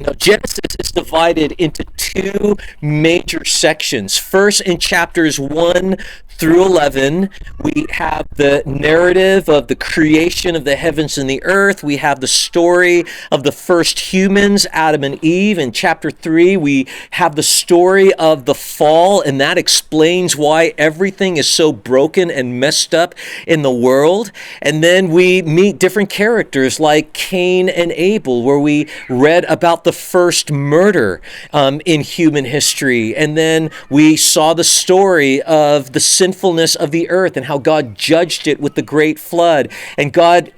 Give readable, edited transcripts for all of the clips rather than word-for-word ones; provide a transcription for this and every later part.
Now, Genesis is divided into two major sections. First, in chapters 1 through 11, we have the narrative of the creation of the heavens and the earth. We have the story of the first humans, Adam and Eve. In chapter 3, we have the story of the fall, and that explains why everything is so broken and messed up in the world. And then we meet different characters like Cain and Abel, where we read about the first murder in human history. And then we saw the story of the sinfulness of the earth and how God judged it with the great flood. And God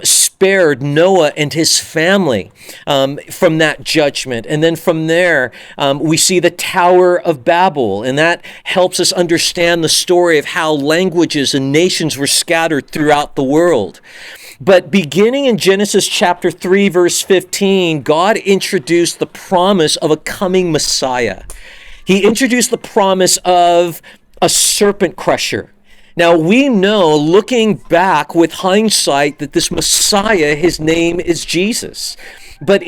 spared Noah and his family from that judgment. And then from there, we see the Tower of Babel, and that helps us understand the story of how languages and nations were scattered throughout the world. But beginning in Genesis chapter 3, verse 15, God introduced the promise of a coming Messiah. He introduced the promise of a serpent crusher. Now, we know, looking back with hindsight, that this Messiah, his name is Jesus. But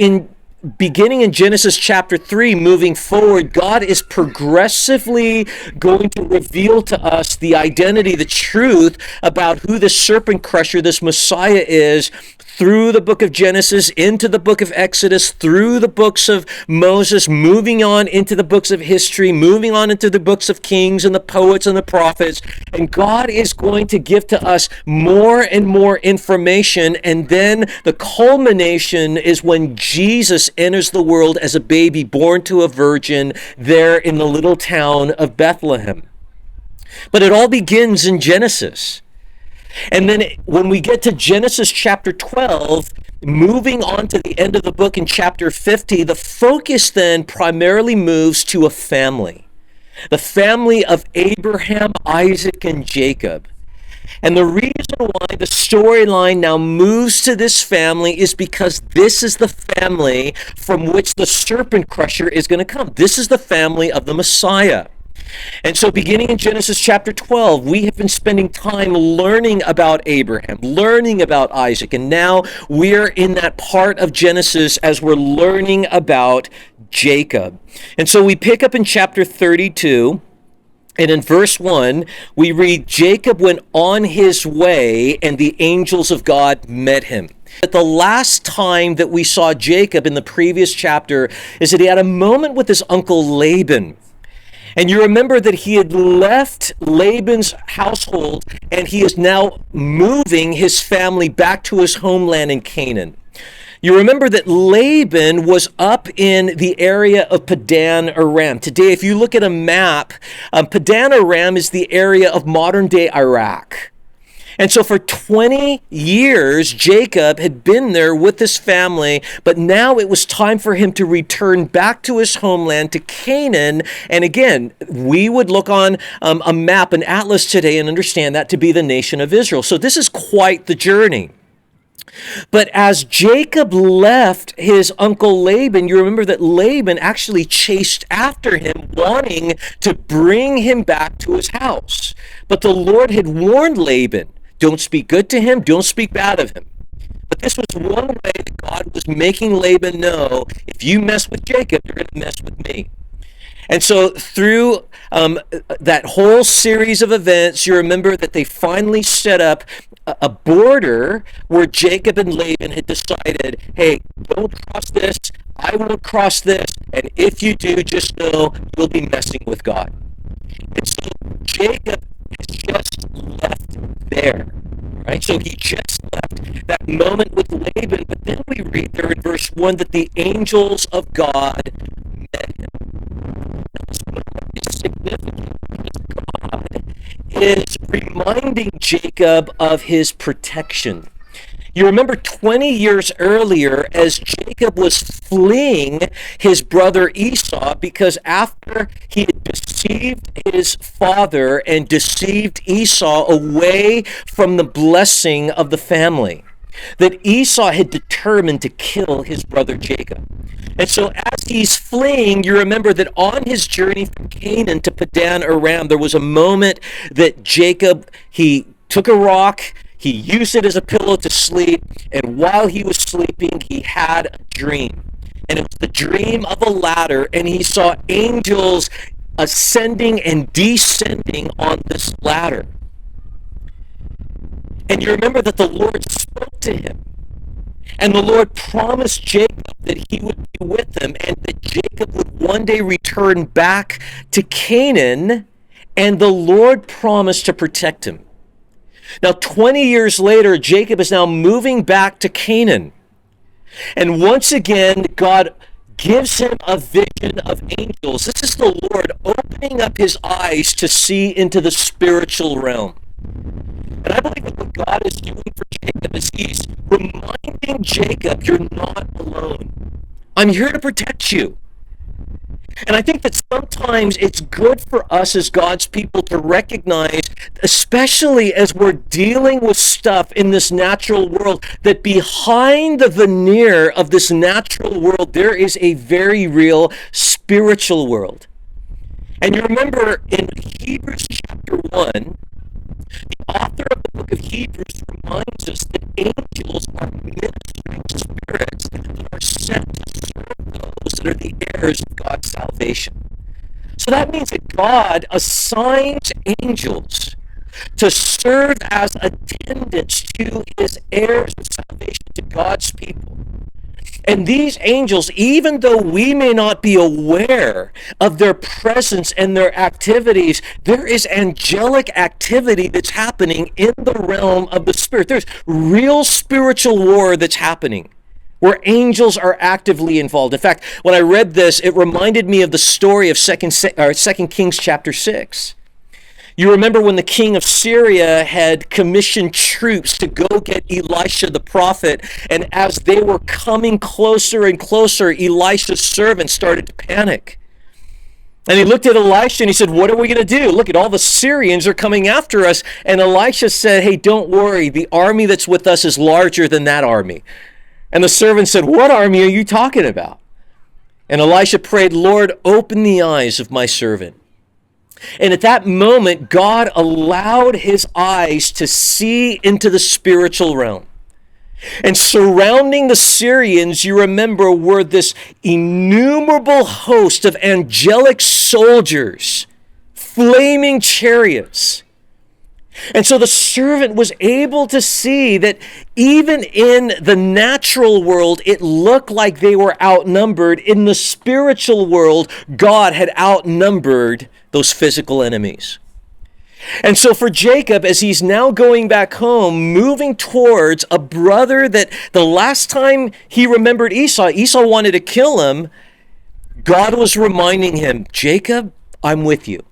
beginning in Genesis chapter 3, moving forward, God is progressively going to reveal to us the identity, the truth about who the serpent crusher, this Messiah, is, through the book of Genesis, into the book of Exodus, through the books of Moses, moving on into the books of history, moving on into the books of Kings and the poets and the prophets. And God is going to give to us more and more information. And then the culmination is when Jesus enters the world as a baby born to a virgin there in the little town of Bethlehem. But it all begins in Genesis. And then when we get to Genesis chapter 12, moving on to the end of the book in chapter 50, the focus then primarily moves to a family. The family of Abraham, Isaac, and Jacob. And the reason why the storyline now moves to this family is because this is the family from which the serpent crusher is going to come. This is the family of the Messiah. And so beginning in Genesis chapter 12, we have been spending time learning about Abraham, learning about Isaac, and now we're in that part of Genesis as we're learning about Jacob. And so we pick up in chapter 32, and in verse 1, we read, Jacob went on his way, and the angels of God met him. But the last time that we saw Jacob in the previous chapter is that he had a moment with his uncle Laban. And you remember that he had left Laban's household and he is now moving his family back to his homeland in Canaan. You remember that Laban was up in the area of Padan Aram. Today, if you look at a map, Padan Aram is the area of modern-day Iraq. And so for 20 years, Jacob had been there with his family, but now it was time for him to return back to his homeland, to Canaan. And again, we would look on a map, an atlas today, and understand that to be the nation of Israel. So this is quite the journey. But as Jacob left his uncle Laban, you remember that Laban actually chased after him, wanting to bring him back to his house. But the Lord had warned Laban, don't speak good to him, don't speak bad of him. But this was one way that God was making Laban know, if you mess with Jacob, you're going to mess with me. And so through that whole series of events, you remember that they finally set up a border where Jacob and Laban had decided, hey, don't cross this, I won't cross this, and if you do, just know you'll be messing with God. And so Jacob has just left there, right? So he just left that moment with Laban, but then we read there in verse 1 that the angels of God met him. Now, this moment is significant because God is reminding Jacob of his protection. You remember 20 years earlier, as Jacob was fleeing his brother Esau, because after he had deceived his father and deceived Esau away from the blessing of the family, that Esau had determined to kill his brother Jacob. And so as he's fleeing, you remember that on his journey from Canaan to Padan Aram, there was a moment that Jacob, he took a rock, he used it as a pillow to sleep, and while he was sleeping, he had a dream. And it was the dream of a ladder, and he saw angels ascending and descending on this ladder. And you remember that the Lord spoke to him. And the Lord promised Jacob that he would be with him and that Jacob would one day return back to Canaan, and the Lord promised to protect him. Now, 20 years later, Jacob is now moving back to Canaan. And once again, God gives him a vision of angels. This is the Lord opening up his eyes to see into the spiritual realm. And I believe that what God is doing for Jacob is he's reminding Jacob, you're not alone. I'm here to protect you. And I think that sometimes it's good for us as God's people to recognize, especially as we're dealing with stuff in this natural world, that behind the veneer of this natural world, there is a very real spiritual world. And you remember in Hebrews chapter 1, the author of the book of Hebrews reminds us that angels are ministering spirits that are sent to serve those that are the heirs of God's salvation. So that means that God assigns angels to serve as attendants to his heirs of salvation, to God's people. And these angels, even though we may not be aware of their presence and their activities, there is angelic activity that's happening in the realm of the spirit. There's real spiritual war that's happening where angels are actively involved. In fact, when I read this, it reminded me of the story of 2 Kings chapter 6. You remember when the king of Syria had commissioned troops to go get Elisha the prophet, and as they were coming closer and closer, Elisha's servant started to panic. And he looked at Elisha and he said, what are we going to do? Look at all the Syrians are coming after us. And Elisha said, hey, don't worry. The army that's with us is larger than that army. And the servant said, what army are you talking about? And Elisha prayed, Lord, open the eyes of my servant. And at that moment, God allowed his eyes to see into the spiritual realm. And surrounding the Syrians, you remember, were this innumerable host of angelic soldiers, flaming chariots. And so the servant was able to see that even in the natural world, it looked like they were outnumbered. In the spiritual world, God had outnumbered those physical enemies. And so for Jacob, as he's now going back home, moving towards a brother that the last time he remembered Esau wanted to kill him, God was reminding him, Jacob, I'm with you.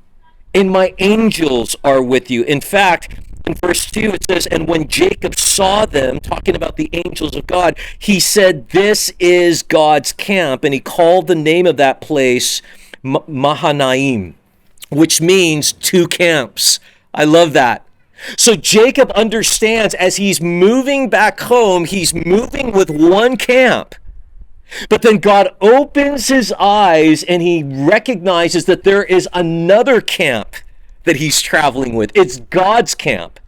And my angels are with you. In fact, in verse 2 it says, and when Jacob saw them, talking about the angels of God, he said, this is God's camp. And he called the name of that place Mahanaim, which means two camps. I love that. So Jacob understands as he's moving back home, he's moving with one camp. But then God opens his eyes and he recognizes that there is another camp that he's traveling with. It's God's camp.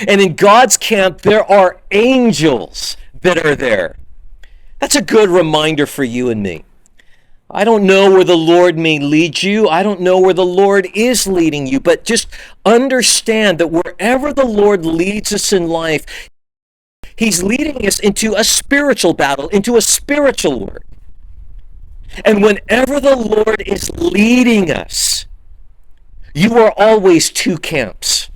And in God's camp, there are angels that are there. That's a good reminder for you and me. I don't know where the Lord may lead you. I don't know where the Lord is leading you. But just understand that wherever the Lord leads us in life, he's leading us into a spiritual battle, into a spiritual work. And whenever the Lord is leading us, you are always two camps.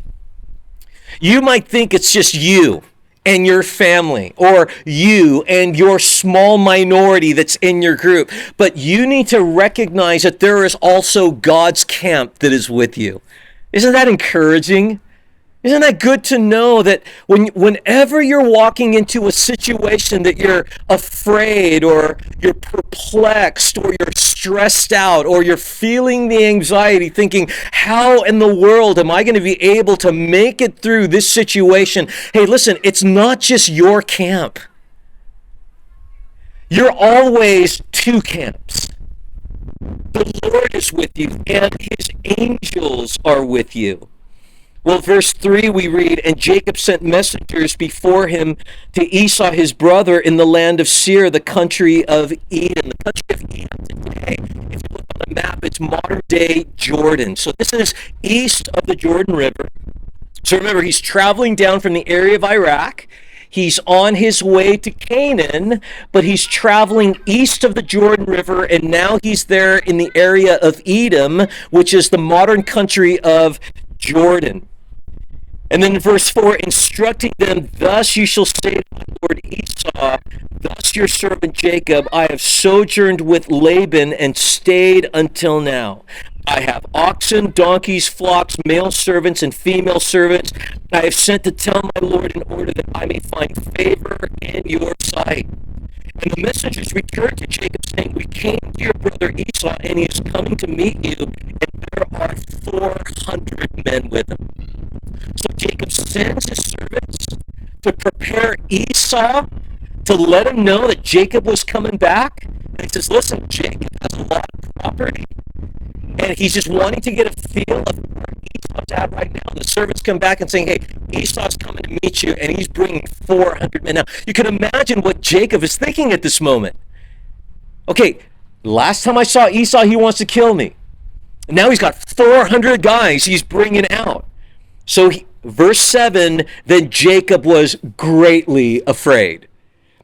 You might think it's just you and your family, or you and your small minority that's in your group, but you need to recognize that there is also God's camp that is with you. Isn't that encouraging? Isn't that good to know that whenever you're walking into a situation that you're afraid or you're perplexed or you're stressed out or you're feeling the anxiety thinking, how in the world am I going to be able to make it through this situation? Hey, listen, it's not just your camp. You're always two camps. The Lord is with you and his angels are with you. Well, verse 3 we read, and Jacob sent messengers before him to Esau his brother in the land of Seir, the country of Edom. The country of Edom today, if you look on the map, it's modern day Jordan. So this is east of the Jordan River. So remember, he's traveling down from the area of Iraq. He's on his way to Canaan, but he's traveling east of the Jordan River, and now he's there in the area of Edom, which is the modern country of Jordan. And then in verse 4, instructing them, thus you shall say to my lord Esau, thus your servant Jacob, I have sojourned with Laban and stayed until now. I have oxen, donkeys, flocks, male servants, and female servants. I have sent to tell my lord in order that I may find favor in your sight. And the messengers returned to Jacob, saying, we came to your brother Esau, and he is coming to meet you, and there are 400 men with him. So Jacob sends his servants to prepare Esau, to let him know that Jacob was coming back. And he says, listen, Jacob has a lot of property, and he's just wanting to get a feel of where Esau's at right now. The servants come back and saying, hey, Esau's coming to meet you, and he's bringing 400 men. Now, you can imagine what Jacob is thinking at this moment. Okay, last time I saw Esau, he wants to kill me. Now he's got 400 guys he's bringing out. So verse 7, then Jacob was greatly afraid.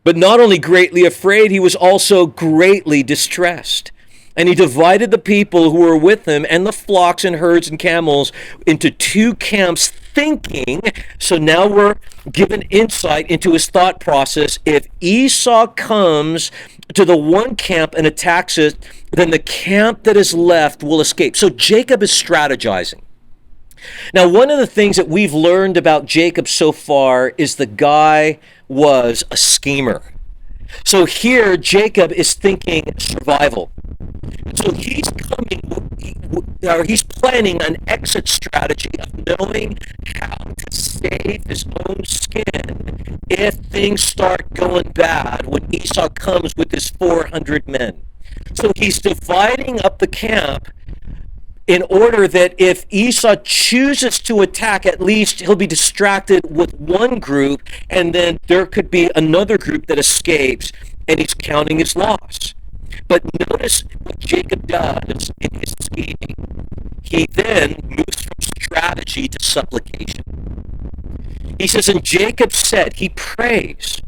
But not only greatly afraid, he was also greatly distressed. And he divided the people who were with him and the flocks and herds and camels into two camps, thinking, so now we're given insight into his thought process. If Esau comes to the one camp and attacks it, then the camp that is left will escape. So Jacob is strategizing. Now, one of the things that we've learned about Jacob so far is the guy was a schemer. So here, Jacob is thinking survival. So he's he's planning an exit strategy of knowing how to save his own skin if things start going bad when Esau comes with his 400 men. So he's dividing up the camp in order that if Esau chooses to attack, at least he'll be distracted with one group, and then there could be another group that escapes, and he's counting his loss. But notice what Jacob does in his scheming. He then moves from strategy to supplication. He says, and Jacob said, he prays,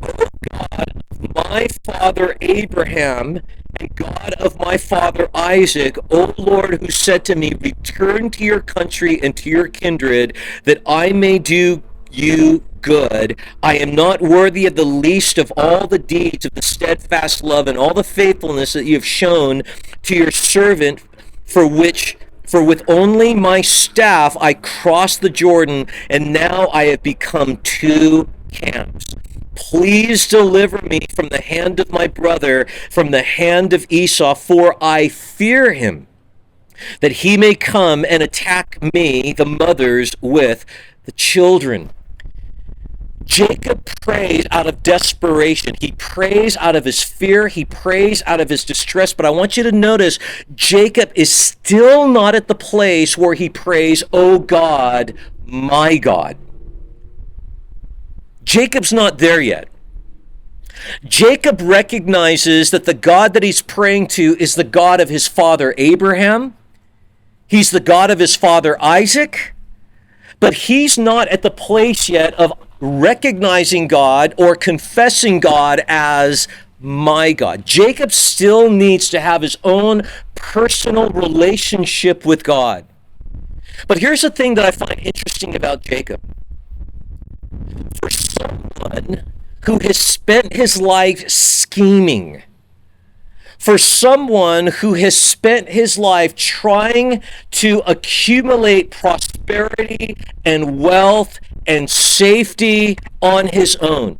O God of my father Abraham, and God of my father Isaac, O Lord, who said to me, return to your country and to your kindred, that I may do you good. I am not worthy of the least of all the deeds of the steadfast love and all the faithfulness that you have shown to your servant, for with only my staff I crossed the Jordan, and now I have become two camps. Please deliver me from the hand of my brother, from the hand of Esau, for I fear him, that he may come and attack me, the mothers, with the children. Jacob prays out of desperation. He prays out of his fear. He prays out of his distress. But I want you to notice, Jacob is still not at the place where he prays, "Oh God, my God." Jacob's not there yet. Jacob recognizes that the God that he's praying to is the God of his father Abraham. He's the God of his father Isaac. But he's not at the place yet of recognizing God or confessing God as my God. Jacob still needs to have his own personal relationship with God. But here's the thing that I find interesting about Jacob. For someone who has spent his life scheming, for someone who has spent his life trying to accumulate prosperity and wealth and safety on his own,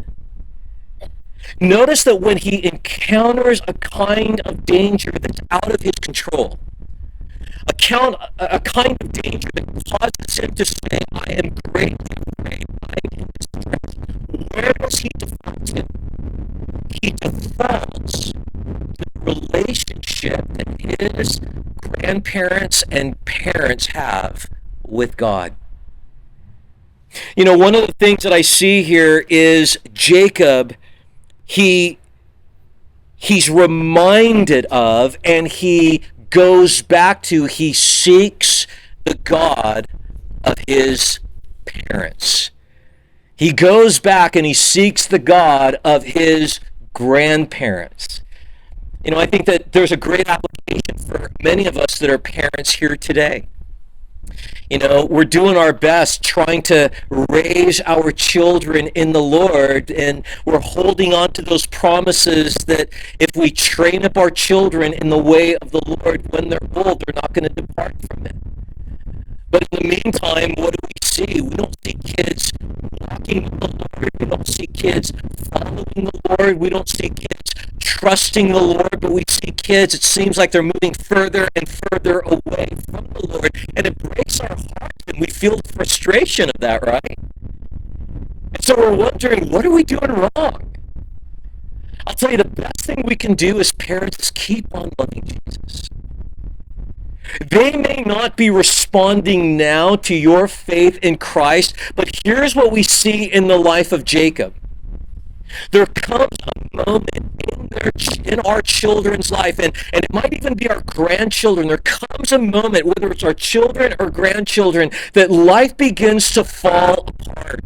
notice that when he encounters a kind of danger that's out of his control, a kind of danger that causes him to say, I am greatly afraid, I am distressed, where does he default to? He defaults to the relationship that his grandparents and parents have with God. You know, one of the things that I see here is Jacob, he's reminded of, and he goes back to, he seeks the God of his parents. He goes back and he seeks the God of his grandparents. You know, I think that there's a great application for many of us that are parents here today. You know, we're doing our best trying to raise our children in the Lord, and we're holding on to those promises that if we train up our children in the way of the Lord when they're old, they're not going to depart from it. But in the meantime, what do we see? We don't see kids walking with the Lord. We don't see kids following the Lord. We don't see kids trusting the Lord, but we see kids, it seems like they're moving further and further away from the Lord. And it breaks our hearts, and we feel the frustration of that, right? And so we're wondering, what are we doing wrong? I'll tell you, the best thing we can do as parents is keep on loving Jesus. They may not be responding now to your faith in Christ, but here's what we see in the life of Jacob. There comes a moment in our children's life, and it might even be our grandchildren. There comes a moment, whether it's our children or grandchildren, that life begins to fall apart.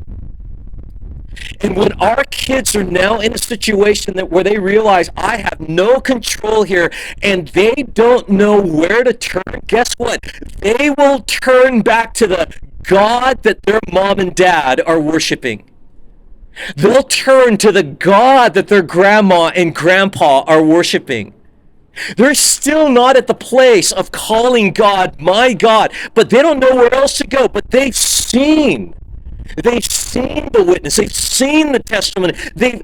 And when our kids are now in a situation where they realize, I have no control here, and they don't know where to turn, guess what? They will turn back to the God that their mom and dad are worshiping. They'll turn to the God that their grandma and grandpa are worshiping. They're still not at the place of calling God my God, but they don't know where else to go. But they've seen the witness. They've seen the testimony. They've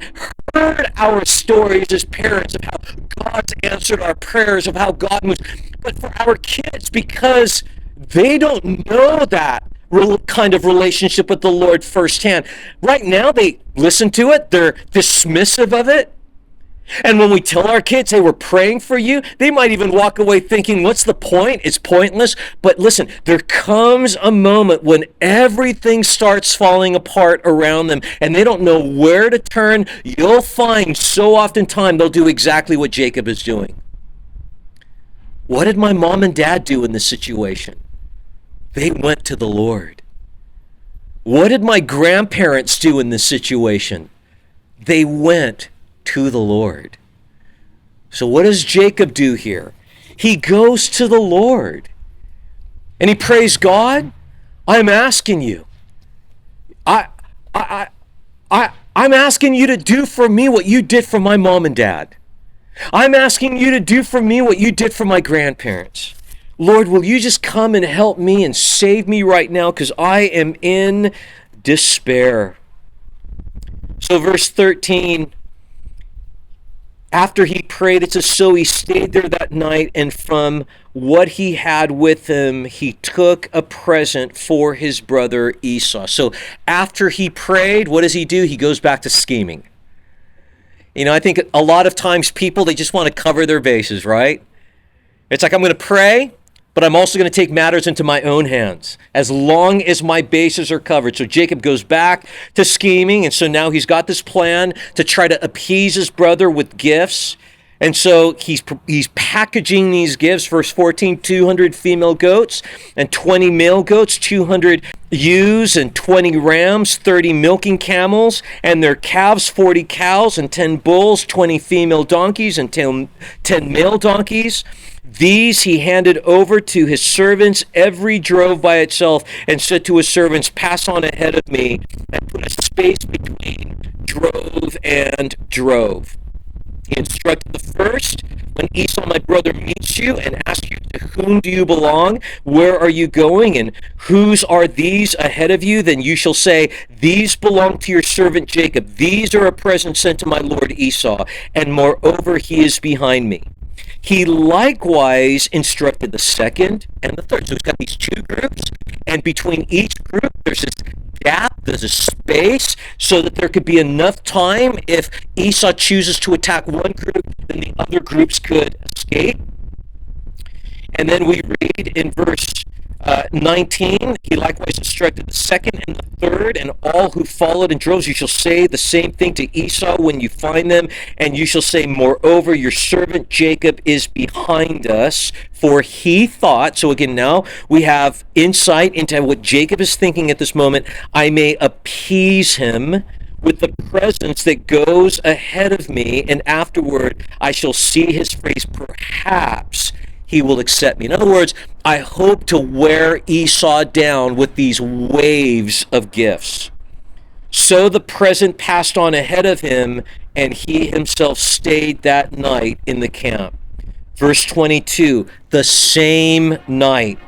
heard our stories as parents of how God's answered our prayers, of how God moves. But for our kids, because they don't know that kind of relationship with the Lord firsthand, right now they listen to it, they're dismissive of it. And when we tell our kids, hey, we're praying for you, they might even walk away thinking, what's the point? It's pointless. But listen, there comes a moment when everything starts falling apart around them and they don't know where to turn. You'll find so oftentimes they'll do exactly what Jacob is doing. What did my mom and dad do in this situation? They went to the Lord. What did my grandparents do in this situation? They went to the Lord. So what does Jacob do here? He goes to the Lord and he prays, God, I'm asking you. I'm asking you to do for me what you did for my mom and dad. I'm asking you to do for me what you did for my grandparents. Lord, will you just come and help me and save me right now, because I am in despair. So verse 13, after he prayed, it says, so he stayed there that night, and from what he had with him, he took a present for his brother Esau. So after he prayed, what does he do? He goes back to scheming. You know, I think a lot of times people, they just want to cover their bases, right? It's like, I'm going to pray, but I'm also going to take matters into my own hands as long as my bases are covered. So Jacob goes back to scheming, and so now he's got this plan to try to appease his brother with gifts. And so he's packaging these gifts. Verse 14, 200 female goats and 20 male goats, 200 ewes and 20 rams, 30 milking camels and their calves, 40 cows and 10 bulls, 20 female donkeys and 10 male donkeys. These he handed over to his servants, every drove by itself, and said to his servants, pass on ahead of me, and put a space between drove and drove. He instructed the first, when Esau my brother meets you and asks you, to whom do you belong? Where are you going? And whose are these ahead of you? Then you shall say, these belong to your servant Jacob. These are a present sent to my lord Esau, and moreover he is behind me. He likewise instructed the second and the third. So he's got these two groups, and between each group there's this gap, there's a space, so that there could be enough time if Esau chooses to attack one group, then the other groups could escape. And then we read in verse 19, he likewise instructed the second and the third, and all who followed in droves. You shall say the same thing to Esau when you find them, and you shall say, moreover, your servant Jacob is behind us, for he thought, so again, now we have insight into what Jacob is thinking at this moment, I may appease him with the presence that goes ahead of me, and afterward I shall see his face, perhaps he will accept me. In other words, I hope to wear Esau down with these waves of gifts. So the present passed on ahead of him, and he himself stayed that night in the camp. Verse 22, the same night,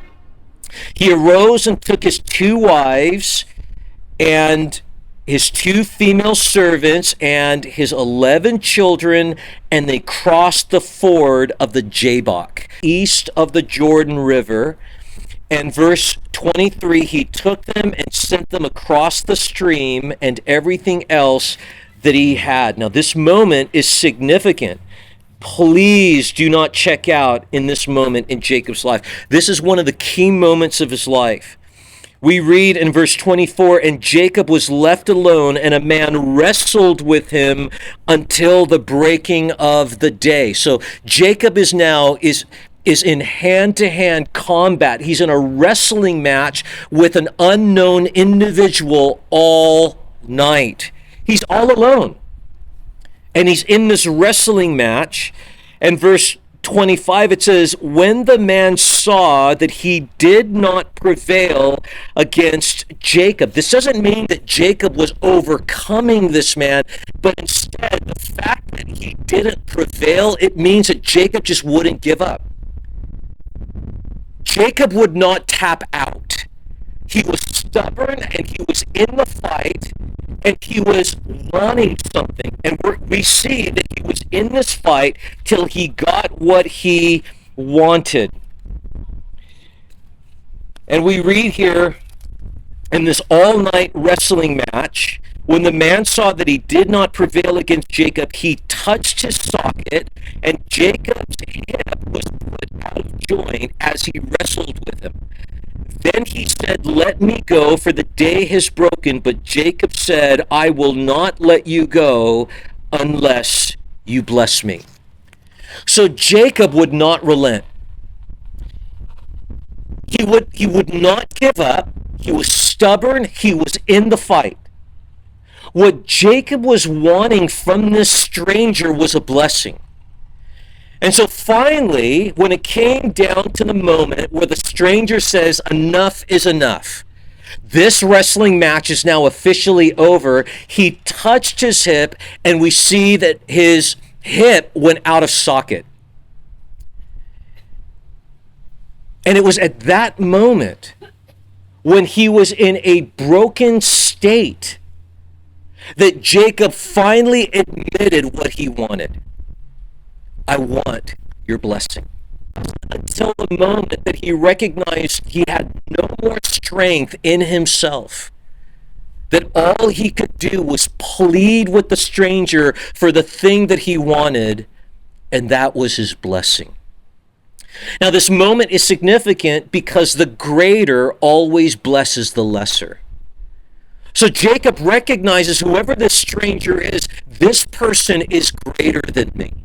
he arose and took his 2 wives and his 2 female servants and his 11 children, and they crossed the ford of the Jabbok, east of the Jordan River. And verse 23, he took them and sent them across the stream and everything else that he had. Now, this moment is significant. Please do not check out in this moment in Jacob's life. This is one of the key moments of his life. We read in verse 24, and Jacob was left alone, and a man wrestled with him until the breaking of the day. So Jacob is in hand-to-hand combat. He's in a wrestling match with an unknown individual all night. He's all alone. And he's in this wrestling match. And verse 25, it says, when the man saw that he did not prevail against Jacob. This doesn't mean that Jacob was overcoming this man, but instead the fact that he didn't prevail, it means that Jacob just wouldn't give up. Jacob would not tap out. He was stubborn, and he was in the fight, and he was wanting something. And we see that he was in this fight till he got what he wanted. And we read here in this all-night wrestling match, when the man saw that he did not prevail against Jacob, he touched his socket, and Jacob's hip was put out of joint as he wrestled with him. Then he said, let me go, for the day has broken. But Jacob said, I will not let you go unless you bless me. So Jacob would not relent. He would not give up. He was stubborn. He was in the fight. What Jacob was wanting from this stranger was a blessing. And so finally, when it came down to the moment where the stranger says, enough is enough, this wrestling match is now officially over, he touched his hip, and we see that his hip went out of socket. And it was at that moment, when he was in a broken state, that Jacob finally admitted what he wanted. I want your blessing. Until the moment that he recognized he had no more strength in himself, that all he could do was plead with the stranger for the thing that he wanted, and that was his blessing. Now, this moment is significant because the greater always blesses the lesser. So Jacob recognizes whoever this stranger is, this person is greater than me.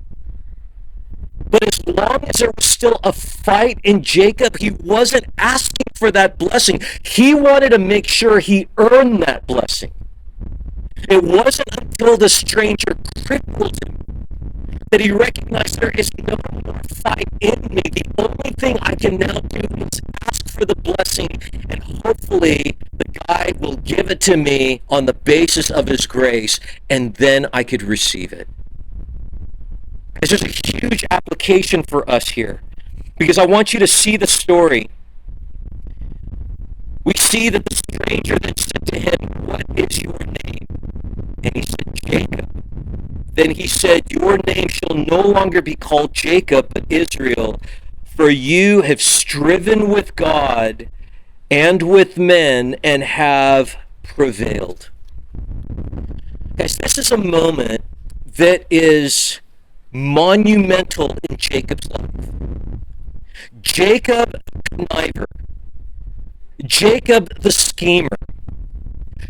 But as long as there was still a fight in Jacob, he wasn't asking for that blessing. He wanted to make sure he earned that blessing. It wasn't until the stranger crippled him that he recognized there is no more fight in me. The only thing I can now do is ask for the blessing, and hopefully the guy will give it to me on the basis of his grace, and then I could receive it. It's just a huge application for us here, because I want you to see the story. We see that the stranger then said to him, what is your name? And he said, Jacob. Then he said, your name shall no longer be called Jacob, but Israel, for you have striven with God and with men and have prevailed. Guys, this is a moment that is monumental in Jacob's life. Jacob, a conniver, Jacob the schemer.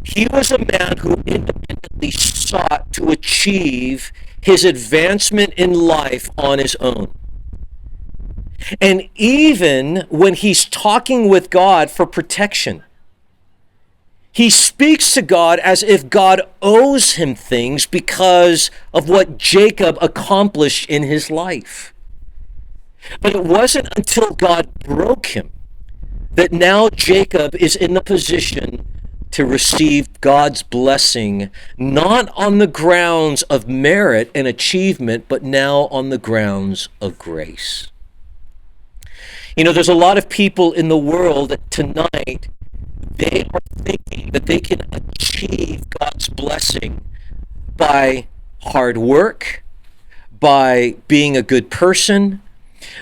He was a man who independently sought to achieve his advancement in life on his own. And even when he's talking with God for protection, he speaks to God as if God owes him things because of what Jacob accomplished in his life. But it wasn't until God broke him that now Jacob is in the position to receive God's blessing, not on the grounds of merit and achievement, but now on the grounds of grace. You know, there's a lot of people in the world tonight, they are thinking that they can achieve God's blessing by hard work, by being a good person,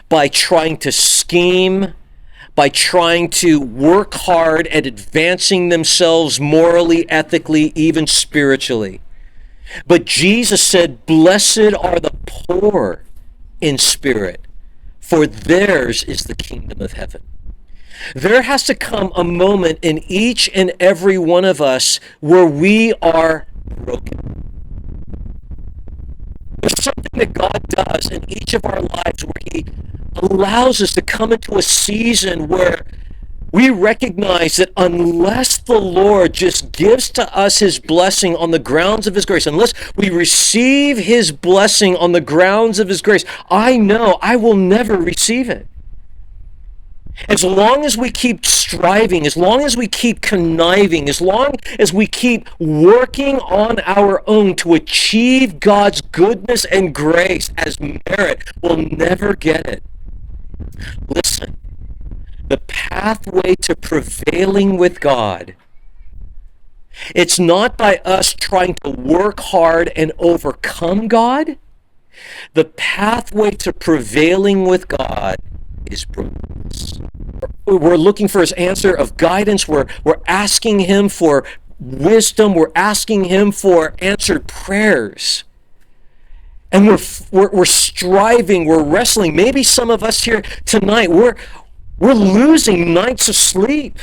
by trying to scheme, by trying to work hard at advancing themselves morally, ethically, even spiritually. But Jesus said, "Blessed are the poor in spirit, for theirs is the kingdom of heaven." There has to come a moment in each and every one of us where we are broken. There's something that God does in each of our lives where He allows us to come into a season where we recognize that unless the Lord just gives to us His blessing on the grounds of His grace, unless we receive His blessing on the grounds of His grace, I know I will never receive it. As long as we keep striving, as long as we keep conniving, as long as we keep working on our own to achieve God's goodness and grace as merit, we'll never get it. Listen, the pathway to prevailing with God, it's not by us trying to work hard and overcome God. The pathway to prevailing with God is brokenness. We're looking for His answer of guidance. We're asking Him for wisdom. We're asking Him for answered prayers. And we're striving, we're wrestling. Maybe some of us here tonight, we're losing nights of sleep.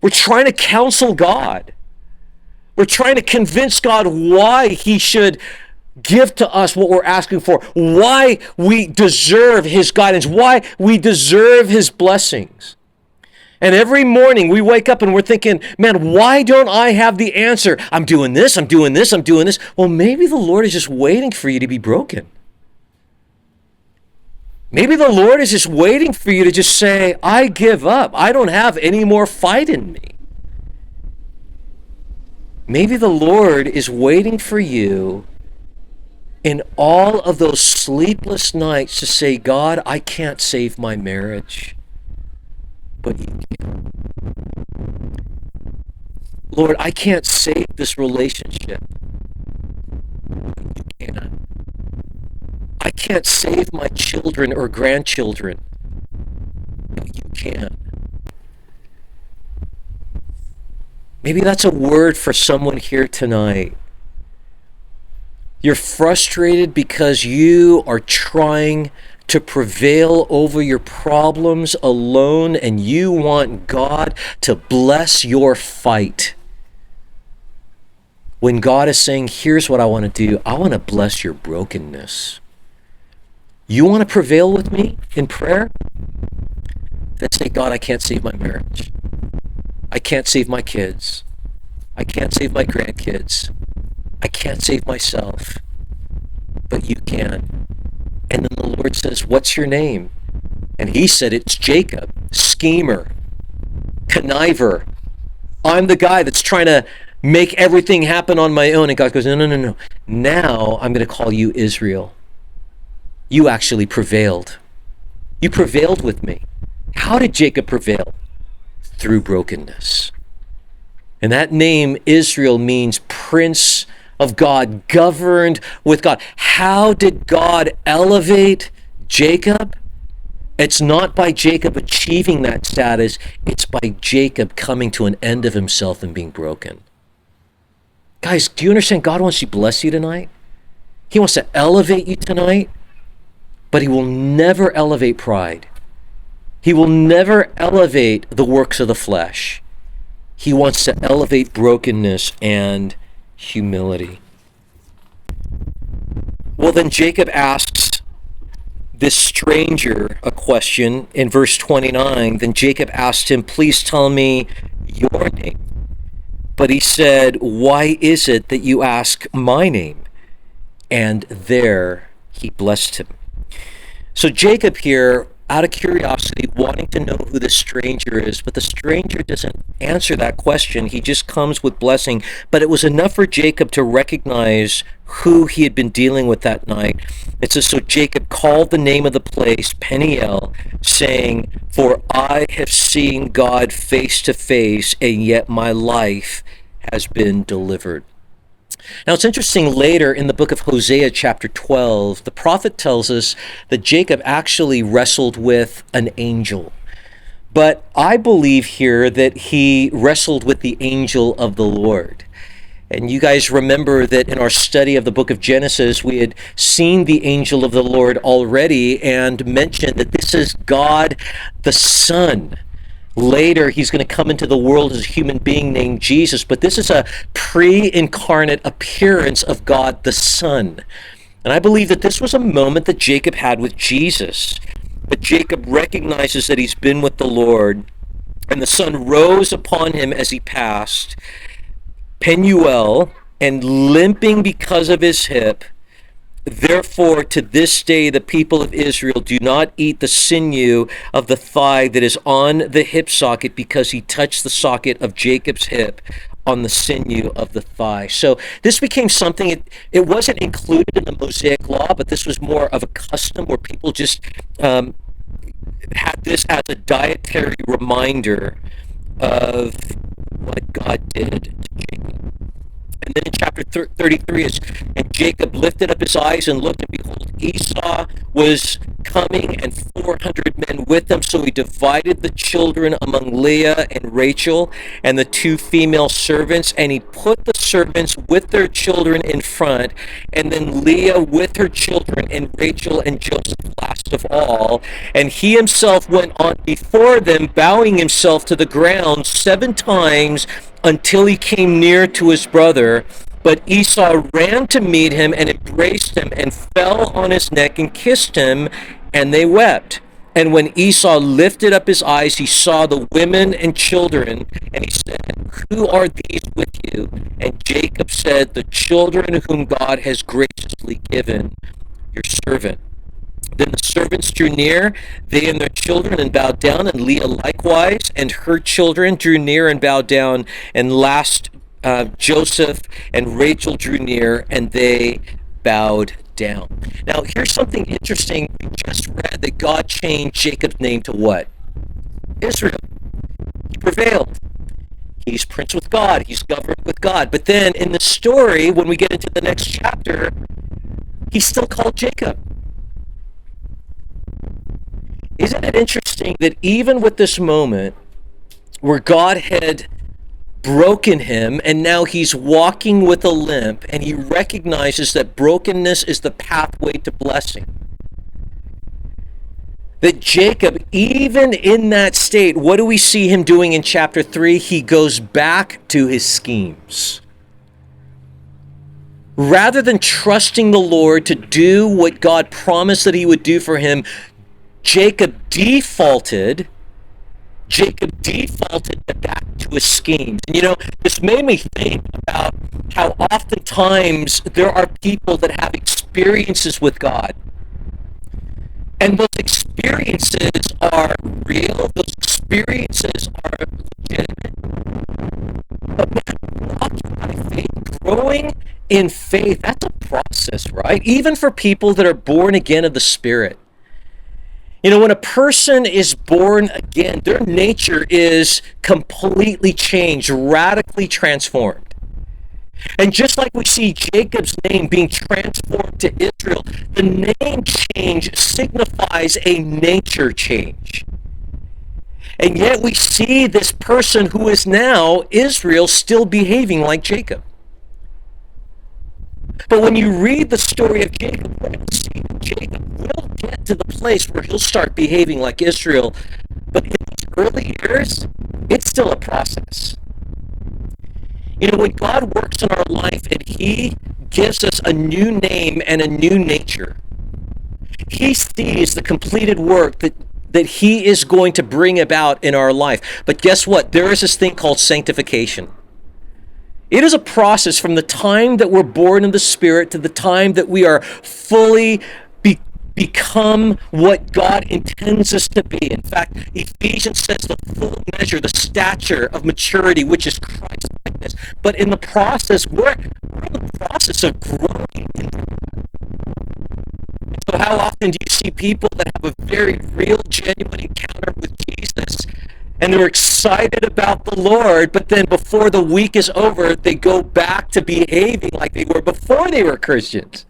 We're trying to counsel God. We're trying to convince God why He should give to us what we're asking for, why we deserve His guidance, why we deserve His blessings. And every morning we wake up and we're thinking, man, why don't I have the answer? I'm doing this, I'm doing this, I'm doing this. Well, maybe the Lord is just waiting for you to be broken. Maybe the Lord is just waiting for you to just say, I give up. I don't have any more fight in me. Maybe the Lord is waiting for you in all of those sleepless nights to say, God, I can't save my marriage, but you can. Lord, I can't save this relationship, but you can. I can't save my children or grandchildren, but you can. Maybe that's a word for someone here tonight. You're frustrated because you are trying to prevail over your problems alone, and you want God to bless your fight. When God is saying, here's what I want to do. I want to bless your brokenness. You want to prevail with me in prayer? Then say, God, I can't save my marriage. I can't save my kids. I can't save my grandkids. I can't save myself, but you can. And then the Lord says, what's your name? And he said, it's Jacob, schemer, conniver. I'm the guy that's trying to make everything happen on my own. And God goes, no. Now I'm going to call you Israel. You actually prevailed. You prevailed with me. How did Jacob prevail? Through brokenness. And that name, Israel, means prince of God, governed with God. How did God elevate Jacob? It's not by Jacob achieving that status. It's by Jacob coming to an end of himself and being broken. Guys, do you understand? God wants to bless you tonight. He wants to elevate you tonight, but he will never elevate pride. He will never elevate the works of the flesh. He wants to elevate brokenness and humility. Well, then Jacob asks this stranger a question in verse 29. Then Jacob asked him, "Please tell me your name." But he said, "Why is it that you ask my name?" And there he blessed him. So Jacob here, out of curiosity, wanting to know who the stranger is, but the stranger doesn't answer that question. He just comes with blessing. But it was enough for Jacob to recognize who he had been dealing with that night. It says, so Jacob called the name of the place Peniel, saying, "For I have seen God face to face, and yet my life has been delivered." Now, it's interesting, later in the book of Hosea, chapter 12, the prophet tells us that Jacob actually wrestled with an angel. But I believe here that he wrestled with the angel of the Lord. And you guys remember that in our study of the book of Genesis, we had seen the angel of the Lord already and mentioned that this is God the Son. Later, he's going to come into the world as a human being named Jesus, but this is a pre-incarnate appearance of God the Son. And I believe that this was a moment that Jacob had with Jesus. But Jacob recognizes that he's been with the Lord, and the sun rose upon him as he passed Penuel, and limping because of his hip. Therefore, to this day, the people of Israel do not eat the sinew of the thigh that is on the hip socket, because he touched the socket of Jacob's hip on the sinew of the thigh. So this became something, it wasn't included in the Mosaic law, but this was more of a custom where people just had this as a dietary reminder of what God did to Jacob. And then in chapter 33 is, and Jacob lifted up his eyes and looked, and behold, Esau was coming, and 400 men with him. So he divided the children among Leah and Rachel and the two female servants, and he put the servants with their children in front, and then Leah with her children, and Rachel and Joseph last of all. And he himself went on before them, bowing himself to the ground 7 times, until he came near to his brother. But Esau ran to meet him and embraced him and fell on his neck and kissed him, and they wept. And when Esau lifted up his eyes, he saw the women and children, and he said, "Who are these with you?" And Jacob said, "The children whom God has graciously given your servant." Then the servants drew near, they and their children, and bowed down, and Leah likewise, and her children drew near and bowed down, and last Joseph and Rachel drew near, and they bowed down. Now, here's something interesting. We just read that God changed Jacob's name to what? Israel. He prevailed. He's prince with God. He's governed with God. But then in the story, when we get into the next chapter, he's still called Jacob. Isn't it interesting that even with this moment where God had broken him and now he's walking with a limp, and he recognizes that brokenness is the pathway to blessing, that Jacob, even in that state, what do we see him doing in chapter 3? He goes back to his schemes. Rather than trusting the Lord to do what God promised that he would do for him, Jacob defaulted back to his schemes. And this made me think about how oftentimes there are people that have experiences with God. And those experiences are real, those experiences are legitimate. But walking by faith, growing in faith, that's a process, right? Even for people that are born again of the Spirit. When a person is born again, their nature is completely changed, radically transformed. And just like we see Jacob's name being transformed to Israel, the name change signifies a nature change. And yet we see this person who is now Israel still behaving like Jacob. But when you read the story of Jacob, we're going to see that Jacob will get to the place where he'll start behaving like Israel. early years, it's still a process. You know, when God works in our life and he gives us a new name and a new nature, he sees the completed work that he is going to bring about in our life. But guess what? There is this thing called sanctification. It is a process from the time that we're born in the Spirit to the time that we are fully become what God intends us to be. In fact, Ephesians says the full measure, the stature of maturity, which is Christ's likeness. But in the process, we're in the process of growing. So how often do you see people that have a very real, genuine encounter with Jesus, and they're excited about the Lord, but then before the week is over, they go back to behaving like they were before they were Christians?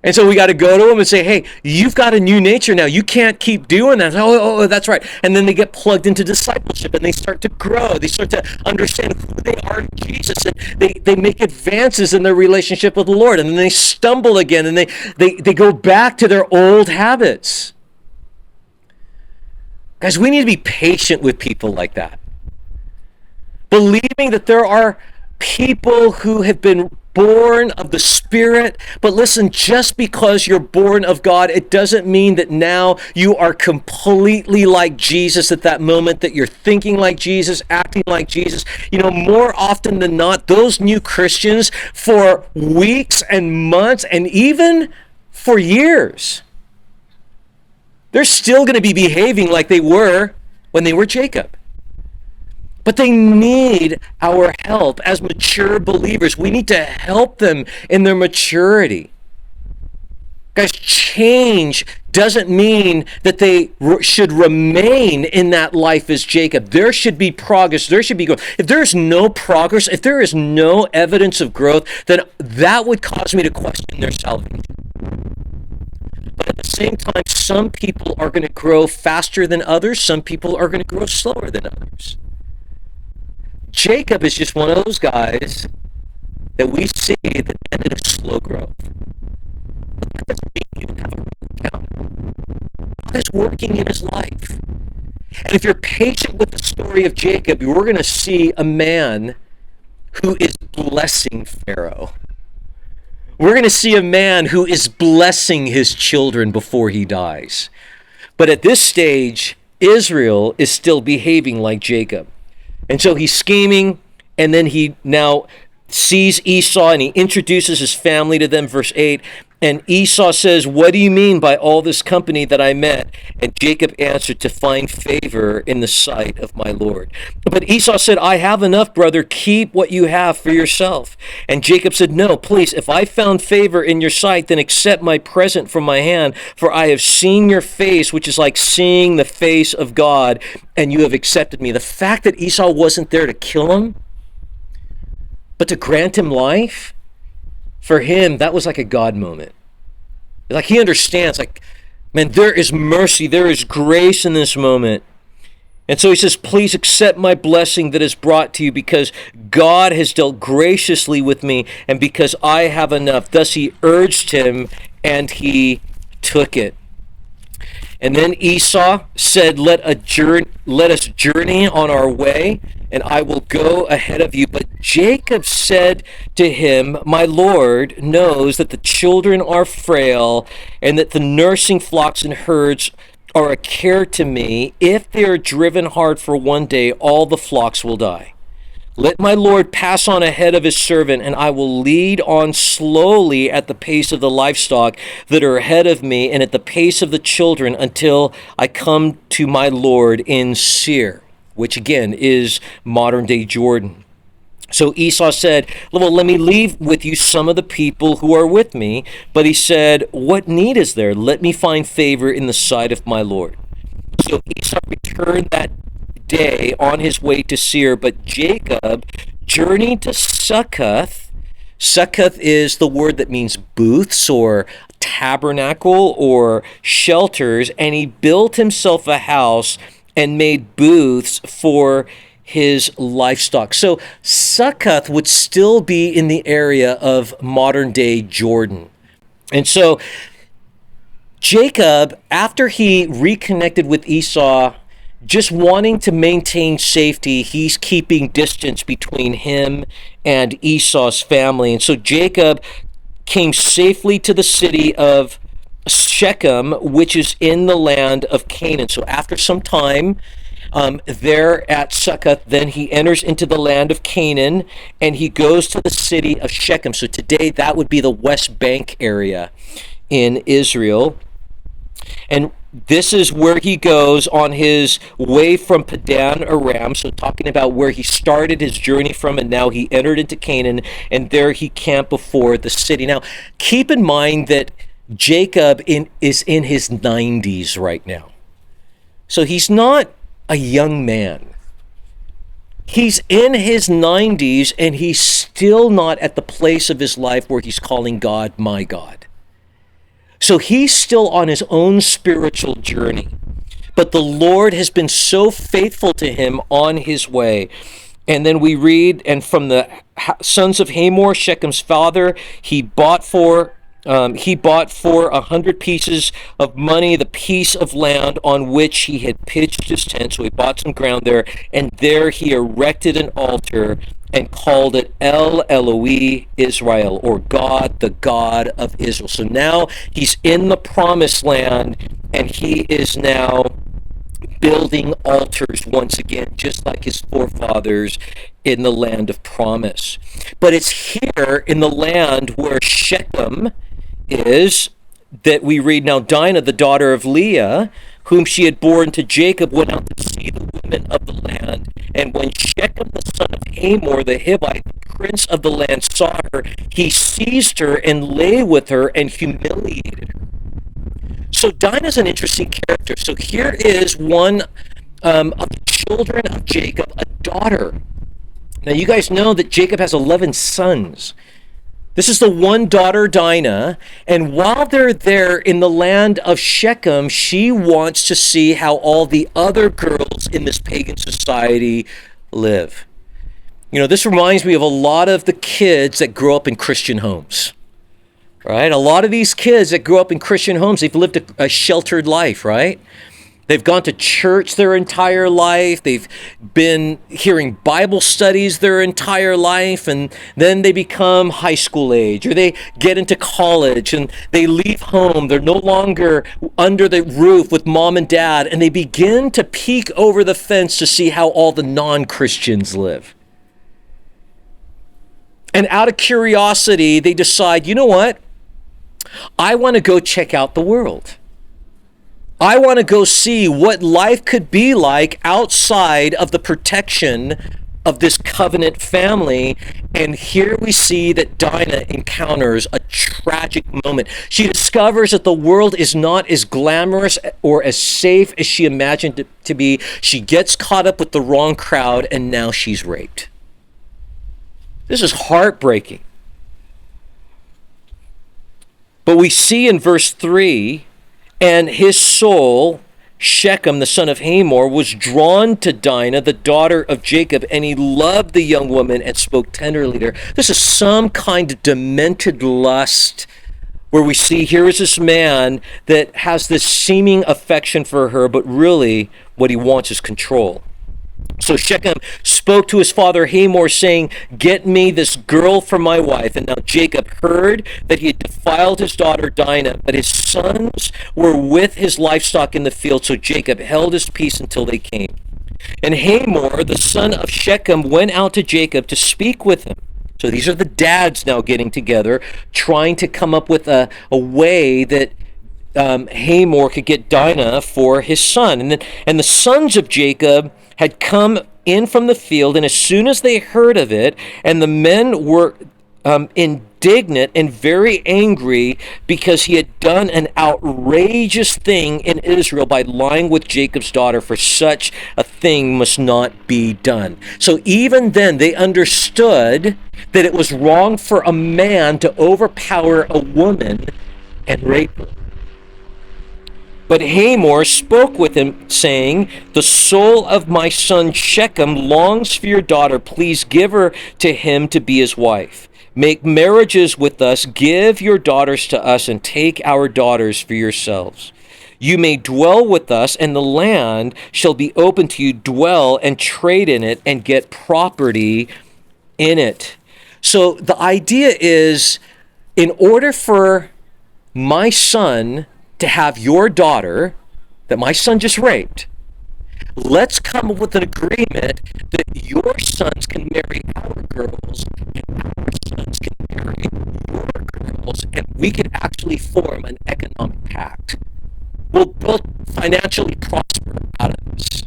And so we got to go to them and say, hey, you've got a new nature now. You can't keep doing that. Oh, that's right. And then they get plugged into discipleship and they start to grow. They start to understand who they are in Jesus. And they make advances in their relationship with the Lord. And then they stumble again and they go back to their old habits. Guys, we need to be patient with people like that. Believing that there are people who have been born of the Spirit. But listen, just because you're born of God, it doesn't mean that now you are completely like Jesus at that moment, that you're thinking like Jesus, acting like Jesus. You know, more often than not, those new Christians, for weeks and months and even for years, they're still going to be behaving like they were when they were Jacob. But they need our help as mature believers. We need to help them in their maturity. Guys, change doesn't mean that they should remain in that life as Jacob. There should be progress. There should be growth. If there is no progress, if there is no evidence of growth, then that would cause me to question their salvation. But at the same time, some people are going to grow faster than others. Some people are going to grow slower than others. Jacob is just one of those guys that we see that ended a slow growth. But that doesn't mean you don't have a real encounter. God is working in his life. And if you're patient with the story of Jacob, we're going to see a man who is blessing Pharaoh. We're going to see a man who is blessing his children before he dies. But at this stage, Israel is still behaving like Jacob. And so he's scheming, and then he now sees Esau, and he introduces his family to them, verse 8. And Esau says, what do you mean by all this company that I met? And Jacob answered, to find favor in the sight of my Lord. But Esau said, I have enough, brother. Keep what you have for yourself. And Jacob said, no, please, if I found favor in your sight, then accept my present from my hand. For I have seen your face, which is like seeing the face of God, and you have accepted me. The fact that Esau wasn't there to kill him, but to grant him life, for him, that was like a God moment. Like he understands, like, man, there is mercy, there is grace in this moment. And so he says, please accept my blessing that is brought to you, because God has dealt graciously with me and because I have enough. Thus he urged him, and he took it. And then Esau said, let us journey on our way, and I will go ahead of you. But Jacob said to him, my Lord knows that the children are frail, and that the nursing flocks and herds are a care to me. If they are driven hard for one day, all the flocks will die. Let my Lord pass on ahead of his servant, and I will lead on slowly at the pace of the livestock that are ahead of me, and at the pace of the children, until I come to my Lord in Seir, which again is modern day Jordan. So Esau said, well, let me leave with you some of the people who are with me. But he said, what need is there? Let me find favor in the sight of my Lord. So Esau returned that day on his way to Seir, but Jacob journeyed to Succoth. Succoth is the word that means booths or tabernacle or shelters, and he built himself a house and made booths for his livestock. So Succoth would still be in the area of modern day Jordan. And so Jacob, after he reconnected with Esau just wanting to maintain safety, he's keeping distance between him and Esau's family. And so Jacob came safely to the city of Shechem, which is in the land of Canaan. So after some time there at Succoth, then he enters into the land of Canaan, and he goes to the city of Shechem. So today that would be the West Bank area in Israel. And this is where he goes on his way from Padan Aram. So talking about where he started his journey from, and now he entered into Canaan, and there he camped before the city. Now, keep in mind that Jacob is in his 90s right now. So he's not a young man. He's in his 90s, and he's still not at the place of his life where he's calling God my God. So he's still on his own spiritual journey. But the Lord has been so faithful to him on his way. And then we read, and from the sons of Hamor, Shechem's father, he bought for 100 pieces of money the piece of land on which he had pitched his tent. So he bought some ground there, and there he erected an altar and called it El Eloi Israel, or God, the God of Israel. So now he's in the promised land, and he is now building altars once again, just like his forefathers in the land of promise. But it's here in the land where Shechem is that we read, now Dinah, the daughter of Leah, whom she had borne to Jacob, went out to see the women of the land. And when Shechem, the son of Hamor, the Hivite, prince of the land, saw her, he seized her and lay with her and humiliated her. So Dinah's an interesting character. So here is one of the children of Jacob, a daughter. Now you guys know that Jacob has 11 sons. This is the one daughter, Dinah, and while they're there in the land of Shechem, she wants to see how all the other girls in this pagan society live. You know, this reminds me of a lot of the kids that grow up in Christian homes, right? A lot of these kids that grow up in Christian homes, they've lived a sheltered life, right? They've gone to church their entire life. They've been hearing Bible studies their entire life, and then they become high school age, or they get into college and they leave home. They're no longer under the roof with mom and dad, and they begin to peek over the fence to see how all the non-Christians live. And out of curiosity, they decide, you know what? I want to go check out the world. I want to go see what life could be like outside of the protection of this covenant family. And here we see that Dinah encounters a tragic moment. She discovers that the world is not as glamorous or as safe as she imagined it to be. She gets caught up with the wrong crowd, and now she's raped. This is heartbreaking. But we see in verse 3, and his soul, Shechem, the son of Hamor, was drawn to Dinah, the daughter of Jacob, and he loved the young woman and spoke tenderly to her. This is some kind of demented lust where we see here is this man that has this seeming affection for her, but really what he wants is control. So Shechem spoke to his father Hamor, saying, "Get me this girl for my wife." And now Jacob heard that he had defiled his daughter Dinah, but his sons were with his livestock in the field. So Jacob held his peace until they came. And Hamor, the son of Shechem, went out to Jacob to speak with him. So these are the dads now getting together, trying to come up with a way that Hamor could get Dinah for his son. And the sons of Jacob had come in from the field, and as soon as they heard of it, and the men were indignant and very angry because he had done an outrageous thing in Israel by lying with Jacob's daughter, for such a thing must not be done. So even then they understood that it was wrong for a man to overpower a woman and rape her. But Hamor spoke with him, saying, "The soul of my son Shechem longs for your daughter. Please give her to him to be his wife. Make marriages with us. Give your daughters to us, and take our daughters for yourselves. You may dwell with us, and the land shall be open to you. Dwell and trade in it and get property in it. So the idea is, in order for my son to have your daughter that my son just raped, let's come up with an agreement that your sons can marry our girls and our sons can marry your girls, and we can actually form an economic pact. We'll both financially prosper out of this.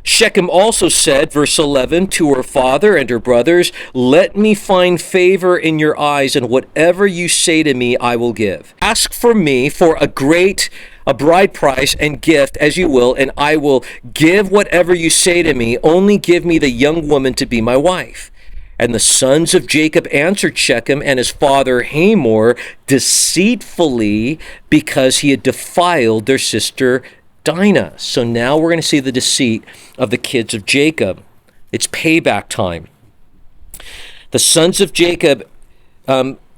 Shechem also said, verse 11, to her father and her brothers, let me find favor in your eyes, and whatever you say to me, I will give. Ask for me for a bride price and gift as you will, and I will give whatever you say to me. Only give me the young woman to be my wife. And the sons of Jacob answered Shechem and his father Hamor deceitfully, because he had defiled their sister Dinah. So now we're going to see the deceit of the kids of Jacob. It's payback time. The sons of Jacob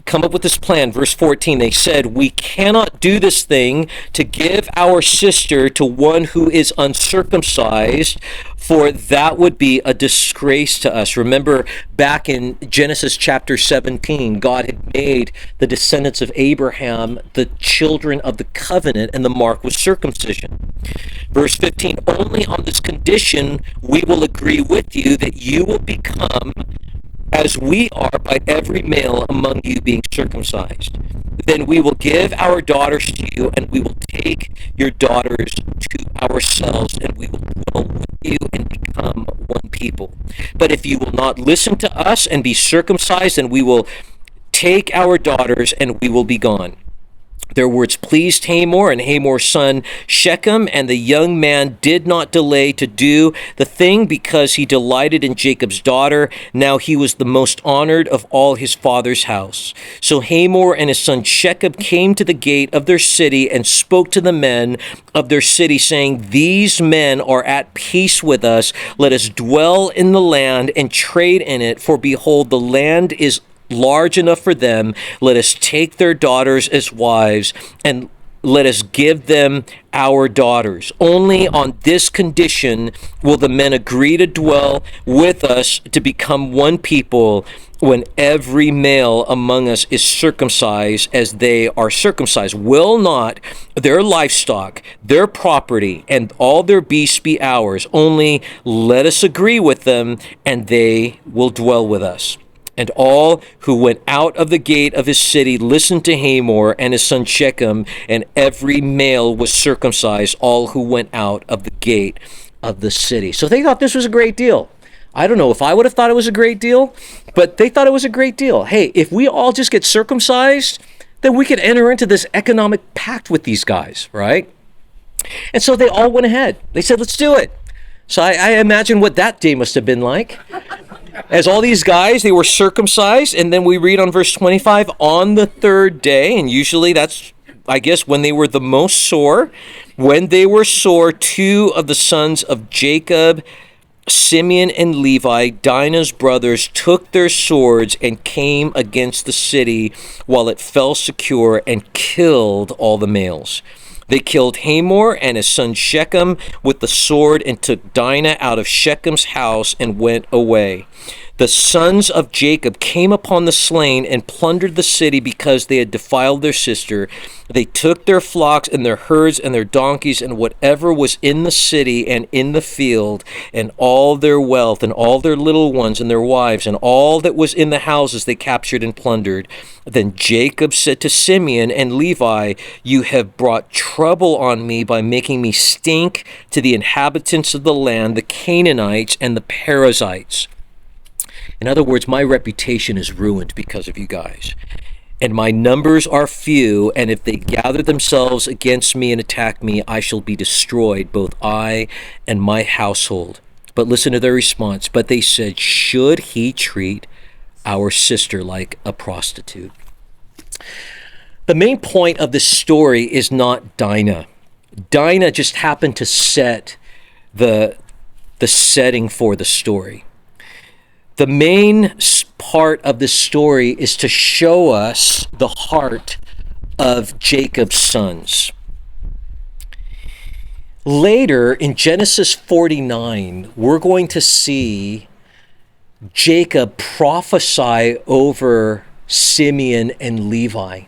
come up with this plan. Verse 14, they said, we cannot do this thing to give our sister to one who is uncircumcised, for that would be a disgrace to us. Remember back in Genesis chapter 17, God had made the descendants of Abraham the children of the covenant, and the mark was circumcision. Verse 15, only on this condition we will agree with you that you will become as we are by every male among you being circumcised. Then we will give our daughters to you, and we will take your daughters to ourselves, and we will dwell with you and become one people. But if you will not listen to us and be circumcised, then we will take our daughters and we will be gone. Their words pleased Hamor and Hamor's son Shechem, and the young man did not delay to do the thing because he delighted in Jacob's daughter. Now he was the most honored of all his father's house. So Hamor and his son Shechem came to the gate of their city and spoke to the men of their city, saying, these men are at peace with us. Let us dwell in the land and trade in it, for behold, the land is large enough for them. Let us take their daughters as wives, and let us give them our daughters. Only on this condition will the men agree to dwell with us to become one people, when every male among us is circumcised as they are circumcised. Will not their livestock, their property, and all their beasts be ours? Only let us agree with them, and they will dwell with us. And all who went out of the gate of his city listened to Hamor and his son Shechem, and every male was circumcised, all who went out of the gate of the city. So they thought this was a great deal. I don't know if I would have thought it was a great deal, but they thought it was a great deal. Hey, if we all just get circumcised, then we could enter into this economic pact with these guys, right? And so they all went ahead. They said, let's do it. So I imagine what that day must have been like. As all these guys, they were circumcised, and then we read on verse 25, on the third day, and usually that's, I guess, when they were the most sore. When they were sore, two of the sons of Jacob, Simeon and Levi, Dinah's brothers, took their swords and came against the city while it fell secure, and killed all the males. They killed Hamor and his son Shechem with the sword, and took Dinah out of Shechem's house and went away. The sons of Jacob came upon the slain and plundered the city because they had defiled their sister. They took their flocks and their herds and their donkeys and whatever was in the city and in the field, and all their wealth and all their little ones and their wives and all that was in the houses they captured and plundered. Then Jacob said to Simeon and Levi, you have brought trouble on me by making me stink to the inhabitants of the land, the Canaanites and the Perizzites. In other words, my reputation is ruined because of you guys. And my numbers are few, and if they gather themselves against me and attack me, I shall be destroyed, both I and my household. But listen to their response. But they said, should he treat our sister like a prostitute? The main point of this story is not Dinah. Dinah just happened to set the setting for the story. The main part of this story is to show us the heart of Jacob's sons. Later in Genesis 49, we're going to see Jacob prophesy over Simeon and Levi.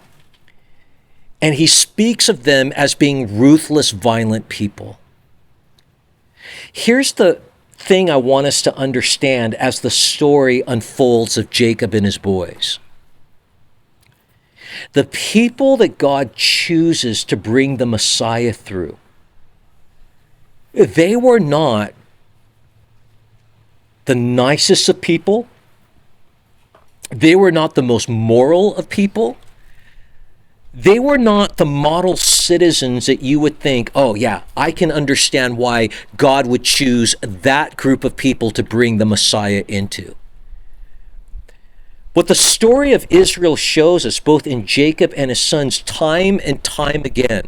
And he speaks of them as being ruthless, violent people. Here's the thing I want us to understand as the story unfolds of Jacob and his boys. The people that God chooses to bring the Messiah through, they were not the nicest of people. They were not the most moral of people. They were not the model citizens that you would think, oh yeah, I can understand why God would choose that group of people to bring the Messiah into. What the story of Israel shows us, both in Jacob and his sons, time and time again,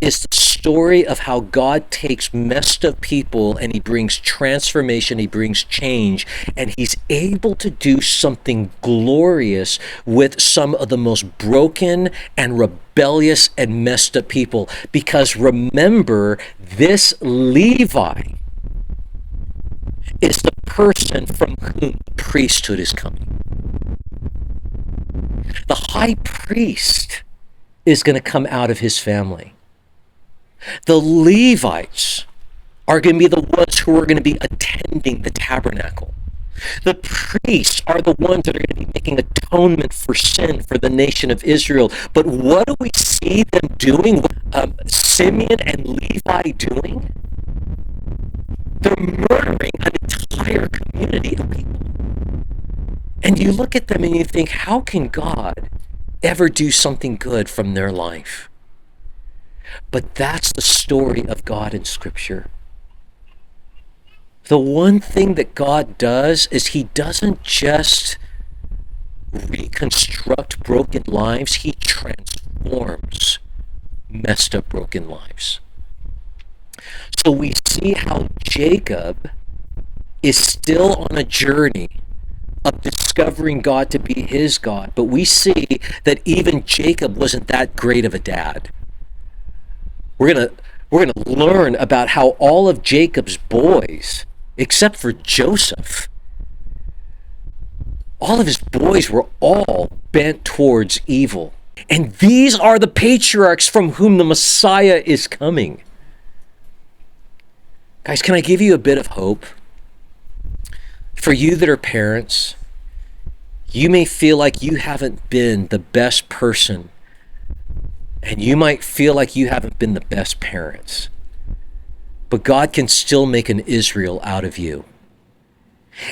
is the story of how God takes messed up people and he brings transformation, he brings change, and he's able to do something glorious with some of the most broken and rebellious and messed up people. Because remember, this Levi is the person from whom the priesthood is coming. The high priest is going to come out of his family. The Levites are going to be the ones who are going to be attending the tabernacle. The priests are the ones that are going to be making atonement for sin for the nation of Israel. But what do we see them doing? Simeon and Levi doing? They're murdering an entire community of people. And you look at them and you think, how can God ever do something good from their life? But that's the story of God in Scripture. The one thing that God does is he doesn't just reconstruct broken lives, he transforms messed up broken lives. So we see how Jacob is still on a journey of discovering God to be his God. But we see that even Jacob wasn't that great of a dad. We're gonna learn about how all of Jacob's boys, except for Joseph, all of his boys were all bent towards evil. And these are the patriarchs from whom the Messiah is coming. Guys, can I give you a bit of hope? For you that are parents, you may feel like you haven't been the best person, and you might feel like you haven't been the best parents. But God can still make an Israel out of you.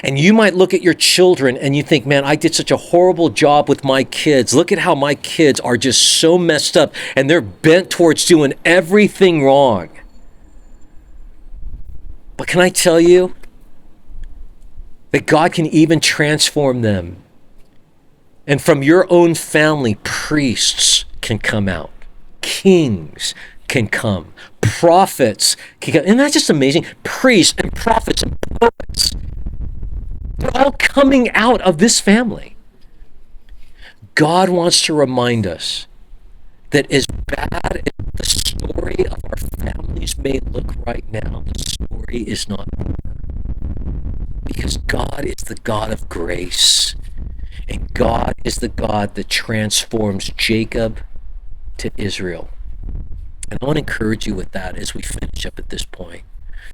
And you might look at your children and you think, man, I did such a horrible job with my kids. Look at how my kids are just so messed up and they're bent towards doing everything wrong. But can I tell you that God can even transform them? And from your own family, priests can come out. Kings can come. Prophets can come. Isn't that just amazing? Priests and prophets and poets. They're all coming out of this family. God wants to remind us that as bad as the story of our families may look right now, the story is not over. Because God is the God of grace. And God is the God that transforms Jacob to Israel. And I want to encourage you with that as we finish up at this point.